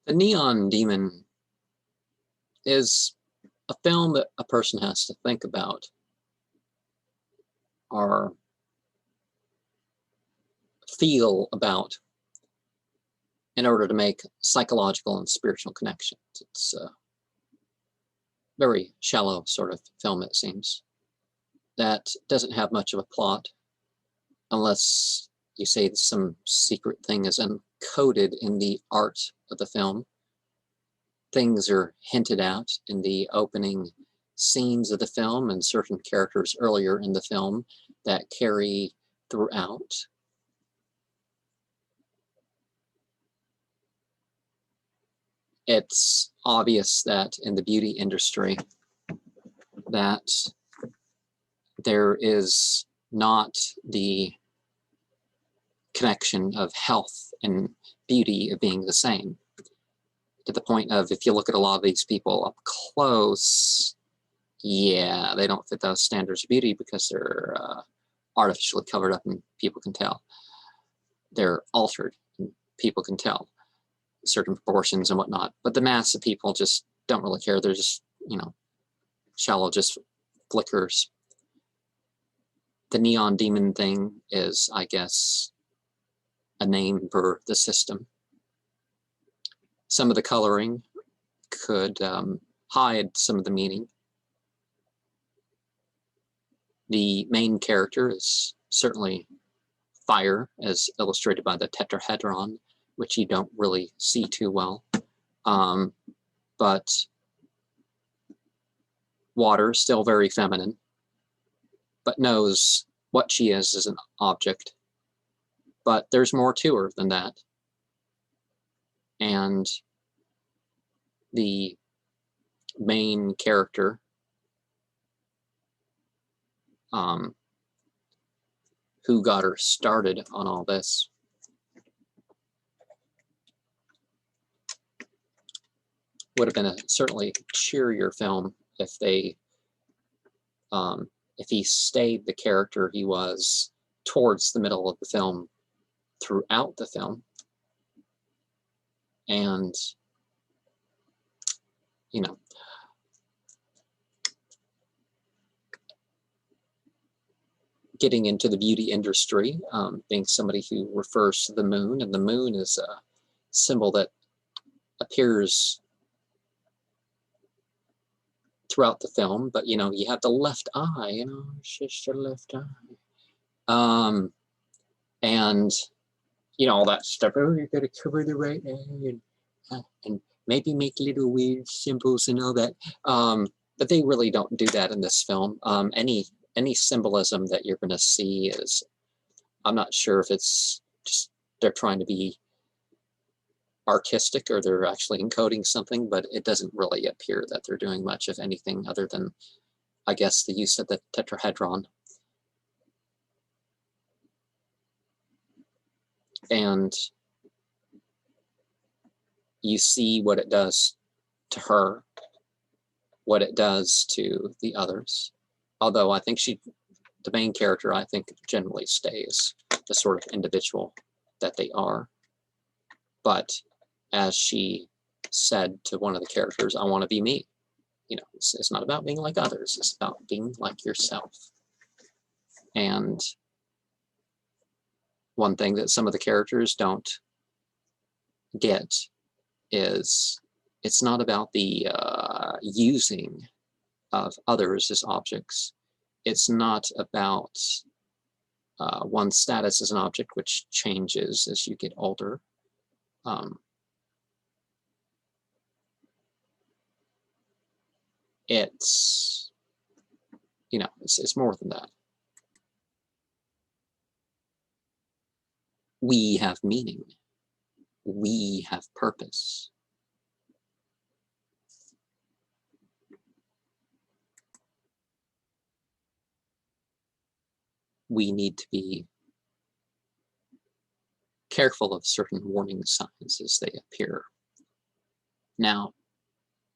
The Neon Demon is a film that a person has to think about or feel about in order to make psychological and spiritual connections. It's a very shallow sort of film, it seems, that doesn't have much of a plot unless you say some secret thing is encoded in the art of the film. Things are hinted at in the opening scenes of the film and certain characters earlier in the film that carry throughout. It's obvious that in the beauty industry that there is not the connection of health and beauty of being the same, to the point of, if you look at a lot of these people up close, yeah, they don't fit those standards of beauty because they're artificially covered up and people can tell. They're altered and people can tell certain proportions and whatnot. But the mass of people just don't really care. They're just, shallow, just flickers. The Neon Demon thing is, I guess, a name for the system. Some of the coloring could hide some of the meaning. The main character is certainly fire, as illustrated by the tetrahedron, which you don't really see too well. But water, still very feminine, but knows what she is as an object. But there's more to her than that. And the main character, who got her started on all this, would have been a certainly cheerier film if they, if he stayed the character he was towards the middle of the film, throughout the film, and getting into the beauty industry, being somebody who refers to the moon, and the moon is a symbol that appears throughout the film, but you have the left eye, it's just your left eye, and all that stuff. Oh, you gotta cover the right eye, and maybe make little weird symbols and all that. But they really don't do that in this film. Any symbolism that you're gonna see is, I'm not sure if it's just they're trying to be artistic or they're actually encoding something, but it doesn't really appear that they're doing much of anything other than, I guess, the use of the tetrahedron. And you see what it does to her, what it does to the others. Although I think the main character, I think, generally stays the sort of individual that they are. But as she said to one of the characters, I want to be me. It's not about being like others. It's about being like yourself. And one thing that some of the characters don't get is it's not about the using of others as objects. It's not about one's status as an object, which changes as you get older. It's more than that. We have meaning. We have purpose. We need to be careful of certain warning signs as they appear. Now,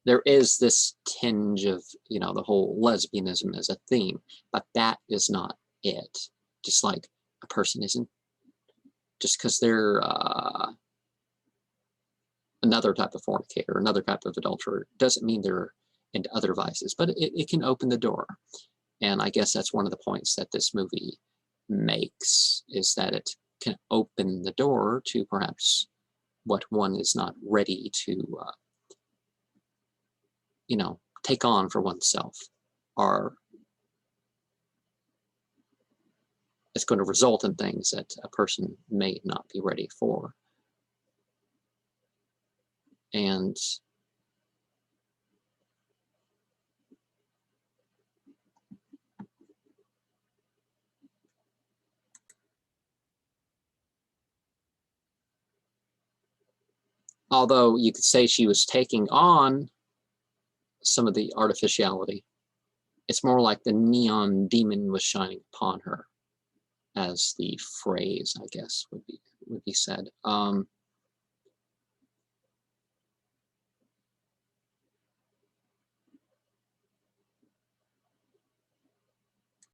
there is this tinge of, the whole lesbianism as a theme, but that is not it. Just like a person isn't, just because they're another type of fornicator, another type of adulterer. Doesn't mean they're into other vices, but it can open the door. And I guess that's one of the points that this movie makes, is that it can open the door to perhaps what one is not ready to, take on for oneself, or it's going to result in things that a person may not be ready for. And although you could say she was taking on some of the artificiality, it's more like the neon demon was shining upon her, as the phrase, I guess, would be said.